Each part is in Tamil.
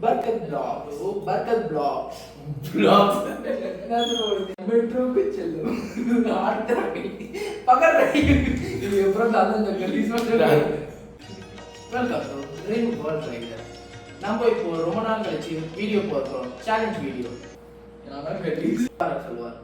बरकत ब्लॉग्स ब्लॉग्स मेट्रो पे चलो पकड़ रही ये पूरा दादा गली में welcome to Dream World Rider நம்ம இப்போ ரொம்ப நாள் கழிச்சு வீடியோ போடுறோம் சேலஞ்ச் வீடியோ நான் கட்டி சொல்லுவார்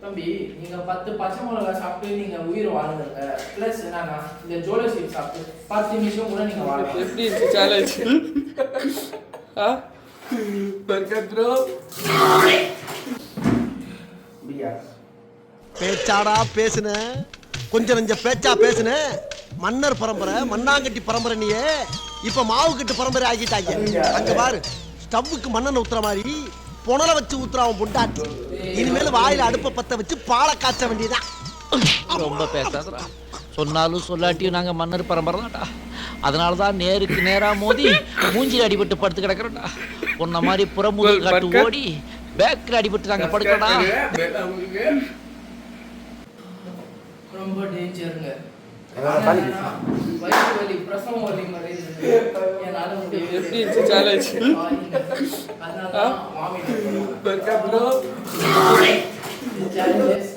தம்பி நீங்க 10 பச்சை மிளகாய் சாப்பிட்டு நீங்க உயிர் வாழ்ந்துங்க பிளஸ் என்னன்னா இந்த ஜோலோ சீப் சாப்பிட்டு 10 நிமிஷம் கூட நீங்க வாழலாம். எப்படி இருக்கு சேலஞ்ச்? பர்கர் ப்ரோ பேச்சாடா பேசுன கொஞ்சம் நெஞ்ச பேச்சா பேசுன மன்னர் பரம்பரை மண்ணாங்கட்டி பரம்பரை நீயே இப்ப மாவு கட்டு பரம்பரை ஆகிட்டாங்க. அங்க பாரு ஸ்டவ்வுக்கு மண்ணெண்ண ஊத்துற மாதிரி புனலை வச்சு ஊத்துறான் பொண்டாட்டி. இனிமேல் வாயில அடுப்ப பத்த வச்சு பாலை காய்ச்ச வேண்டியதான். ரொம்ப பேசாதடா. சொன்னாலும் சொல்லாட்டியும் நாங்க மன்னர் பரம்பரை தான்டா. அதனால தான் நேருக்கு நேரா மோதி மூஞ்சில் அடிபட்டு படுத்து கிடக்குறோம்டா. பொண்ண மாதிரி புறமுதல் காட்டு ஓடி பேக்கில் அடிபட்டு நாங்க படுக்கிறோம்டா. ரொம்ப டேஞ்சருங்க. வயிற்று வலி பிரசவ வலி மாதிரி என்னால முடியல. எப்படி இருக்கு சேலஞ்ச்? அதனால வாமிட் பர்கர் ப்ரோ சேலஞ்ச்